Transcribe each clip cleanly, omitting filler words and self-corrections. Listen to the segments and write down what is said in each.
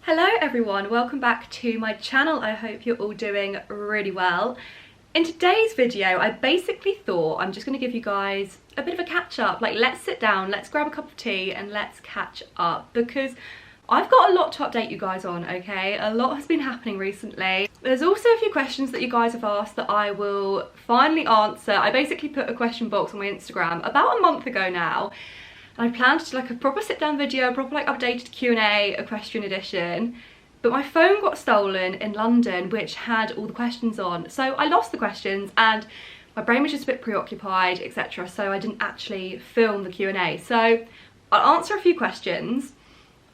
Hello everyone, welcome back to my channel. I hope you're all doing really well. In today's video, I basically thought I'm just going to give you guys a bit of a catch up. Like, let's sit down, let's grab a cup of tea and let's catch up because I've got a lot to update you guys on, okay? A lot has been happening recently. There's also a few questions that you guys have asked that I will finally answer. I basically put a question box on my Instagram about a month ago now. And I planned to do like a proper sit down video, a proper like updated Q&A, equestrian edition. But my phone got stolen in London, which had all the questions on. So I lost the questions and my brain was just a bit preoccupied, etc. So I didn't actually film the Q&A. So I'll answer a few questions.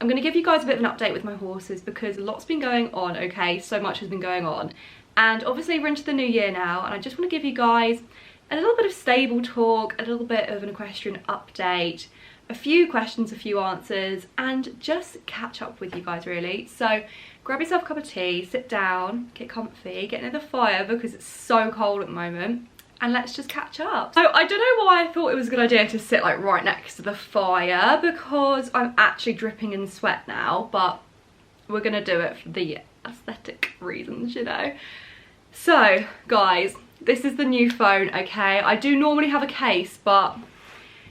I'm going to give you guys a bit of an update with my horses because a lot's been going on, okay? So much has been going on. And obviously we're into the new year now and I just want to give you guys a little bit of stable talk, a little bit of an equestrian update, a few questions, a few answers, and just catch up with you guys really. So grab yourself a cup of tea, sit down, get comfy, get near the fire because it's so cold at the moment, and let's just catch up. So I don't know why I thought it was a good idea to sit like right next to the fire because I'm actually dripping in sweat now, but we're gonna do it for the aesthetic reasons, you know. So guys, this is the new phone, okay? I do normally have a case, but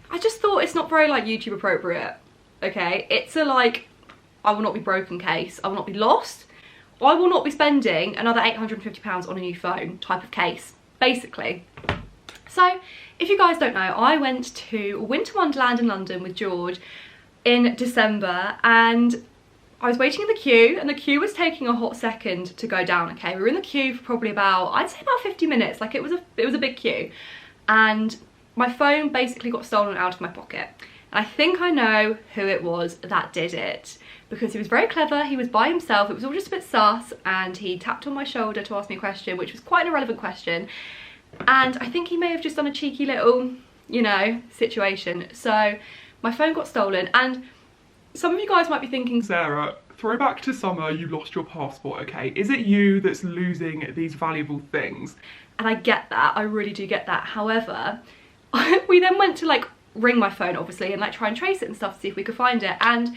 I just thought it's not very like YouTube appropriate, okay? It's a like, I will not be broken case, I will not be lost, I will not be spending another £850 on a new phone type of case, basically. So, if you guys don't know, I went to Winter Wonderland in London with George in December and I was waiting in the queue and the queue was taking a hot second to go down, okay? We were in the queue for probably about, I'd say about 50 minutes, like it was a big queue. And my phone basically got stolen out of my pocket. And I think I know who it was that did it because he was very clever, he was by himself, it was all just a bit sus, and he tapped on my shoulder to ask me a question, which was quite an irrelevant question. And I think he may have just done a cheeky little, you know, situation. So my phone got stolen, and some of you guys might be thinking, Sarah, throwback to summer, you lost your passport, okay? Is it you that's losing these valuable things? And I get that, I really do get that. However, we then went to like ring my phone obviously and like try and trace it and stuff to see if we could find it, and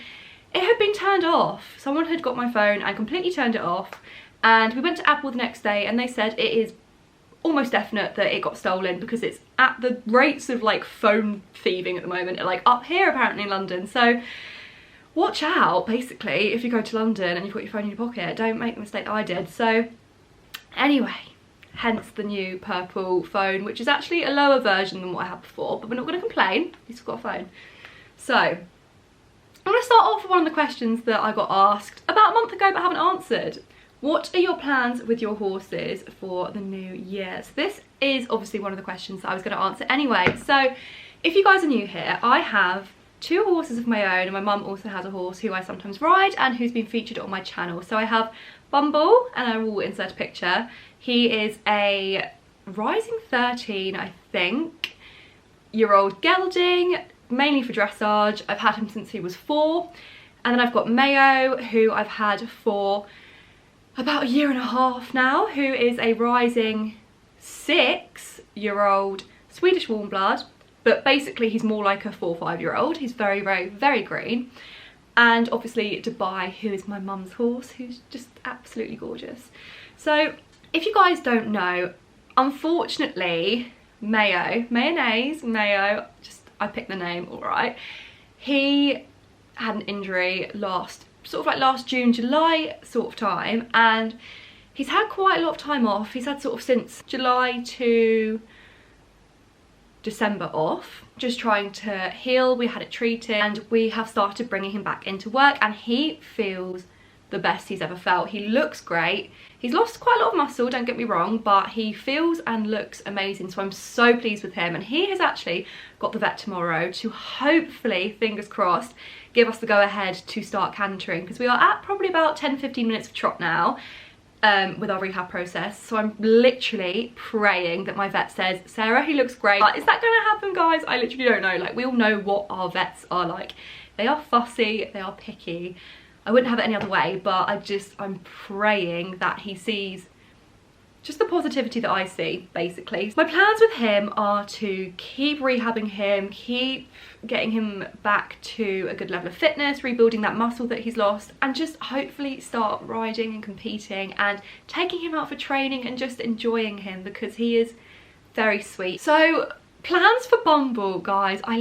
it had been turned off. Someone had got my phone and completely turned it off, and we went to Apple the next day and they said it is almost definite that it got stolen because it's at the rates of like phone thieving at the moment, like up here apparently in London. So watch out basically if you go to London and you've got your phone in your pocket, don't make the mistake that I did. So anyway, hence the new purple phone, which is actually a lower version than what I had before, but we're not going to complain, at least we've got a phone. So I'm going to start off with one of the questions that I got asked about a month ago but haven't answered. What are your plans with your horses for the new year? So this is obviously one of the questions that I was going to answer anyway. So if you guys are new here, I have two horses of my own and my mum also has a horse who I sometimes ride and who's been featured on my channel. So I have Bumble, and I will insert a picture. He is a rising 13, I think, year old gelding, mainly for dressage. I've had him since he was 4. And then I've got Mayo, who I've had for about a year and a half now, who is a rising 6-year-old Swedish warm blood, but basically he's more like a 4 or 5-year-old. He's very, very, very green. And obviously Dubai, who is my mum's horse, who's just absolutely gorgeous. So if you guys don't know, unfortunately, Mayo, I picked the name, all right. He had an injury last June, July sort of time, and he's had quite a lot of time off. He's had sort of since July to December off, just trying to heal. We had it treated and we have started bringing him back into work, and he feels the best he's ever felt. He looks great. He's lost quite a lot of muscle, don't get me wrong, but he feels and looks amazing. So I'm so pleased with him, and he has actually got the vet tomorrow to hopefully, fingers crossed, give us the go ahead to start cantering, because we are at probably about 10-15 minutes of trot now. With our rehab process, so I'm literally praying that my vet says, Sarah, he looks great. Is that gonna happen, guys? I literally don't know. Like, we all know what our vets are like. They are fussy, they are picky. I wouldn't have it any other way, but I'm praying that he sees just the positivity that I see, basically. My plans with him are to keep rehabbing him, keep getting him back to a good level of fitness, rebuilding that muscle that he's lost, and just hopefully start riding and competing and taking him out for training and just enjoying him, because he is very sweet. So plans for Bumble, guys, I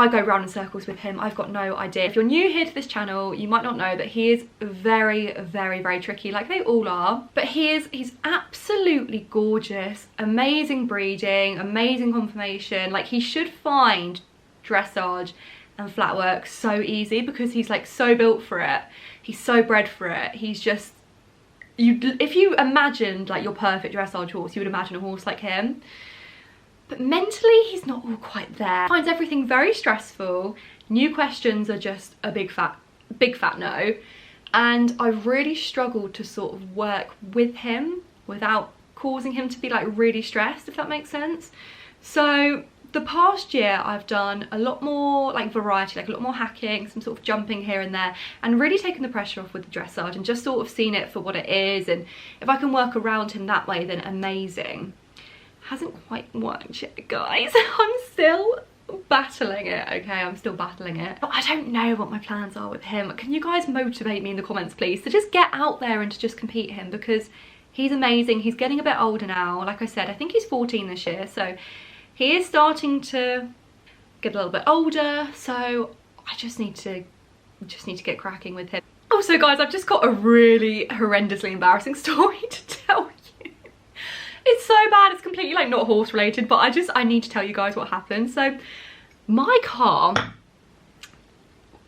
go round in circles with him. I've got no idea. If you're new here to this channel, you might not know that he is very, very, very tricky, like they all are. But he's absolutely gorgeous, amazing breeding, amazing conformation. Like, he should find dressage and flat work so easy, because he's like so built for it. He's so bred for it. He's just, if you imagined like your perfect dressage horse, you would imagine a horse like him. But mentally, he's not all quite there. Finds everything very stressful. New questions are just a big fat no. And I really struggled to sort of work with him without causing him to be like really stressed, if that makes sense. So the past year I've done a lot more like variety, like a lot more hacking, some sort of jumping here and there, and really taken the pressure off with the dressage and just sort of seen it for what it is. And if I can work around him that way, then amazing. Hasn't quite worked yet, guys. I'm still battling it, okay? I'm still battling it. But I don't know what my plans are with him. Can you guys motivate me in the comments, please, to just get out there and to just compete him, because he's amazing. He's getting a bit older now. Like I said, I think he's 14 this year, so he is starting to get a little bit older, so I just need to get cracking with him. Also, guys, I've just got a really horrendously embarrassing story to tell you. It's so bad, it's completely like not horse related, but I need to tell you guys what happened. So my car,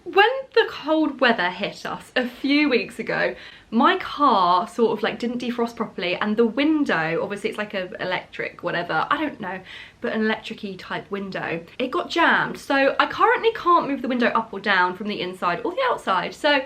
when the cold weather hit us a few weeks ago, my car sort of like didn't defrost properly, and the window, obviously it's like a electric whatever, I don't know, but an electric-y type window, it got jammed. So I currently can't move the window up or down from the inside or the outside. So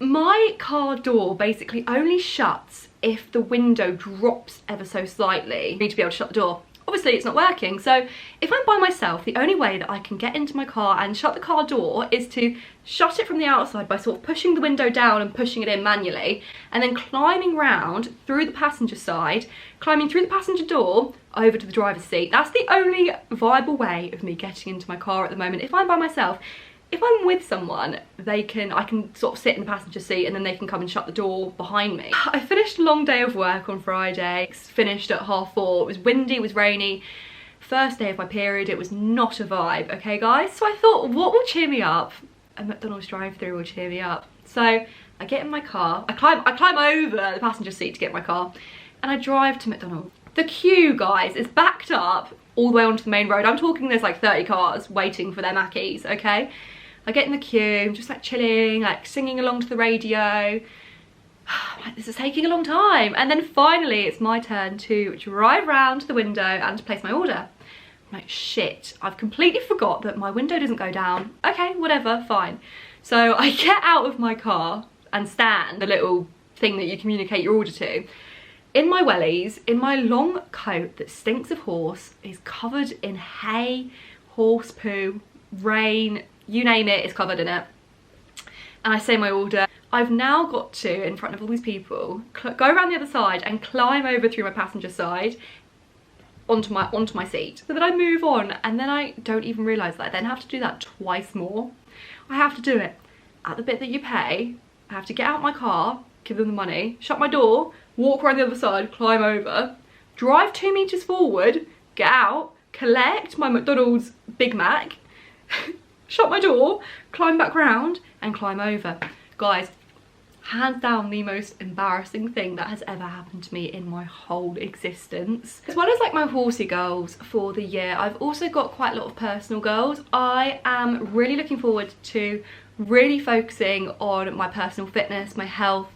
my car door basically only shuts if the window drops ever so slightly. I need to be able to shut the door. Obviously it's not working, so if I'm by myself, the only way that I can get into my car and shut the car door is to shut it from the outside by sort of pushing the window down and pushing it in manually, and then climbing round through the passenger side, climbing through the passenger door over to the driver's seat. That's the only viable way of me getting into my car at the moment. If I'm by myself, if I'm with someone, I can sort of sit in the passenger seat and then they can come and shut the door behind me. I finished a long day of work on Friday, finished at 4:30. It was windy, it was rainy. First day of my period, it was not a vibe, okay guys? So I thought, what will cheer me up? A McDonald's drive-thru will cheer me up. So I get in my car, I climb over the passenger seat to get in my car, and I drive to McDonald's. The queue, guys, is backed up all the way onto the main road. I'm talking there's like 30 cars waiting for their Mackies, okay? I get in the queue, just like chilling, like singing along to the radio. Like, this is taking a long time. And then finally it's my turn to drive round to the window and to place my order. I'm like, shit, I've completely forgot that my window doesn't go down. Okay, whatever, fine. So I get out of my car and stand, the little thing that you communicate your order to, in my wellies, in my long coat that stinks of horse, is covered in hay, horse poo, rain, you name it, it's covered in it. And I say my order. I've now got to, in front of all these people, go around the other side and climb over through my passenger side onto my seat. So that I move on, and then I don't even realise that I then have to do that twice more. I have to do it at the bit that you pay. I have to get out my car, give them the money, shut my door, walk around the other side, climb over, drive 2 meters forward, get out, collect my McDonald's Big Mac, shut my door, climb back round and climb over. Guys, hands down the most embarrassing thing that has ever happened to me in my whole existence. As well as like my horsey goals for the year, I've also got quite a lot of personal goals. I am really looking forward to really focusing on my personal fitness, my health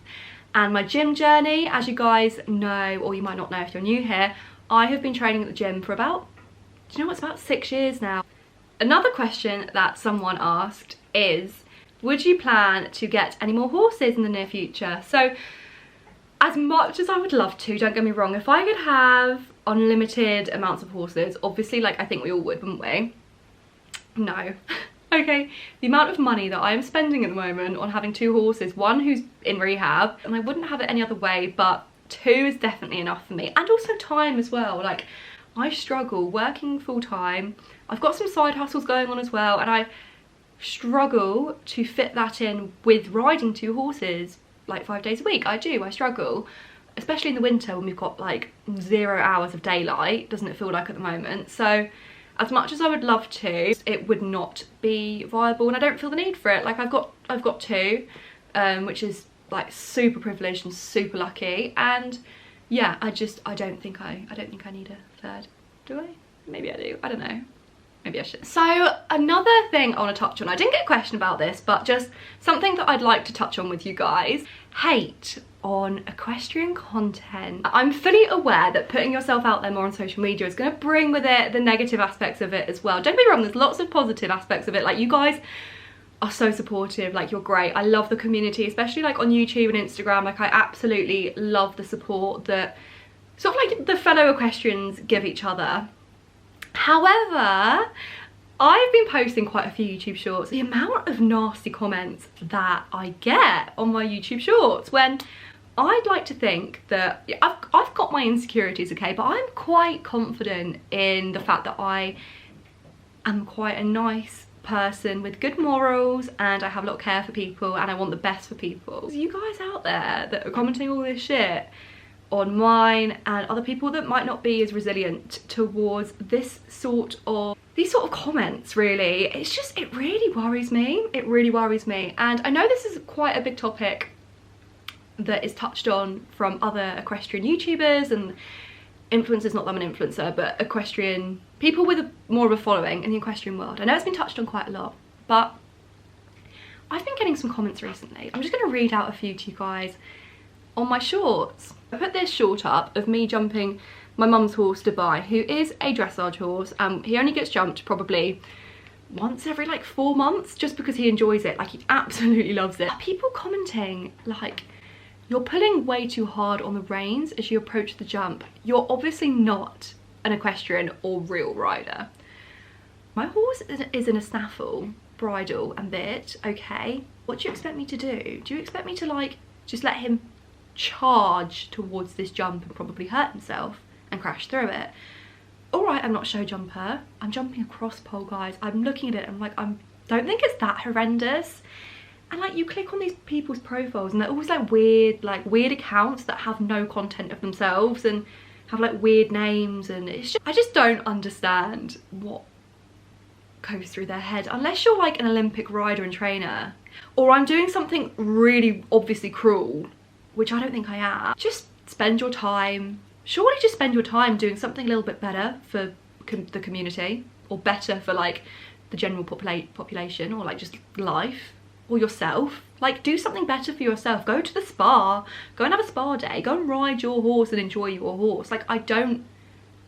and my gym journey. As you guys know, or you might not know if you're new here, I have been training at the gym for about, do you know what, it's about 6 years now. Another question that someone asked is, would you plan to get any more horses in the near future? So as much as I would love to, don't get me wrong, if I could have unlimited amounts of horses, obviously, like I think we all would, wouldn't we? No, Okay, the amount of money that I am spending at the moment on having 2 horses, one who's in rehab, and I wouldn't have it any other way, but 2 is definitely enough for me. And also time as well. Like, I struggle working full time. I've got some side hustles going on as well, and I struggle to fit that in with riding 2 horses like 5 days a week. I struggle, especially in the winter when we've got like 0 hours of daylight, doesn't it feel like at the moment? So as much as I would love to, it would not be viable, and I don't feel the need for it. Like, I've got 2, which is like super privileged and super lucky, and yeah, I don't think I need a 3rd. Do I? Maybe I do. I don't know. Maybe I should. So another thing I want to touch on, I didn't get a question about this, but just something that I'd like to touch on with you guys. Hate on equestrian content. I'm fully aware that putting yourself out there more on social media is going to bring with it the negative aspects of it as well. Don't be wrong, there's lots of positive aspects of it. Like, you guys are so supportive, like, you're great. I love the community, especially like on YouTube and Instagram. Like, I absolutely love the support that sort of like the fellow equestrians give each other. However, I've been posting quite a few YouTube shorts. The amount of nasty comments that I get on my YouTube shorts, when I'd like to think that I've got my insecurities, okay, but I'm quite confident in the fact that I am quite a nice person with good morals, and I have a lot of care for people, and I want the best for people. So you guys out there that are commenting all this shit on mine and other people that might not be as resilient towards these sort of comments, really, it really worries me. It really worries me. And I know this is quite a big topic that is touched on from other equestrian YouTubers and influencers. Not that I'm an influencer, but equestrian people with more of a following in the equestrian world. I know it's been touched on quite a lot, but I've been getting some comments recently. I'm just going to read out a few to you guys on my shorts. I put this short up of me jumping my mum's horse Dubai, who is a dressage horse. He only gets jumped probably once every like 4 months, just because he enjoys it. Like, he absolutely loves it. People commenting like, you're pulling way too hard on the reins as you approach the jump. You're obviously not an equestrian or real rider. My horse is in a snaffle, bridle and bit, okay? What do you expect me to do? Do you expect me to like just let him charge towards this jump and probably hurt himself and crash through it? All right, I'm not a show jumper. I'm jumping across pole, guys. I'm looking at it, I'm like, don't think it's that horrendous. And like, you click on these people's profiles and they're always like weird accounts that have no content of themselves and have like weird names, and it's just, I just don't understand what goes through their head, unless you're like an Olympic rider and trainer, or I'm doing something really obviously cruel, which I don't think I am. Just spend your time, surely just spend your time doing something a little bit better for the community, or better for like the general population, or like just life, or yourself. Like, do something better for yourself. Go to the spa, go and have a spa day, go and ride your horse and enjoy your horse. Like, I don't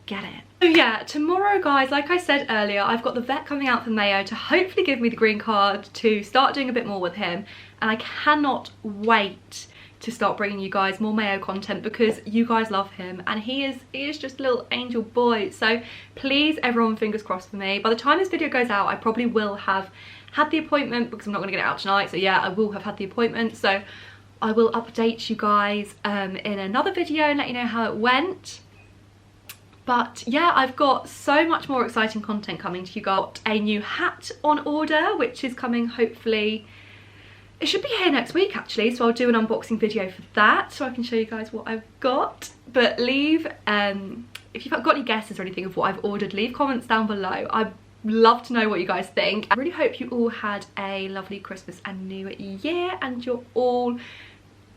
get it. So yeah, tomorrow, guys, like I said earlier, I've got the vet coming out for Mayo to hopefully give me the green card to start doing a bit more with him, and I cannot wait to start bringing you guys more Mayo content, because you guys love him and he is just a little angel boy. So please, everyone, fingers crossed for me. By the time this video goes out, I probably will have had the appointment, because I'm not going to get it out tonight. So yeah, I will have had the appointment, so I will update you guys in another video and let you know how it went. But yeah, I've got so much more exciting content coming to you. Got a new hat on order, which is coming hopefully, it should be here next week actually, so I'll do an unboxing video for that so I can show you guys what I've got. But leave, if you've got any guesses or anything of what I've ordered, leave comments down below. I'd love to know what you guys think. I really hope you all had a lovely Christmas and New Year, and you're all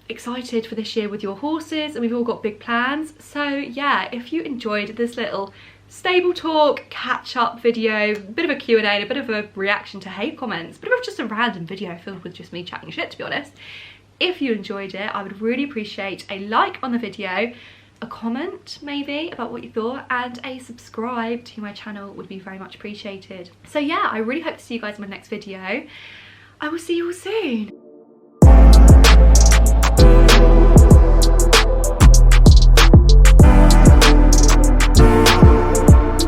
excited for this year with your horses, and we've all got big plans. So yeah, if you enjoyed this little stable talk catch up video, bit of a Q&A and a bit of a reaction to hate comments, bit of just a random video filled with just me chatting shit, to be honest. If you enjoyed it, I would really appreciate a like on the video, a comment maybe about what you thought, and a subscribe to my channel would be very much appreciated. So yeah, I really hope to see you guys in my next video. I will see you all soon.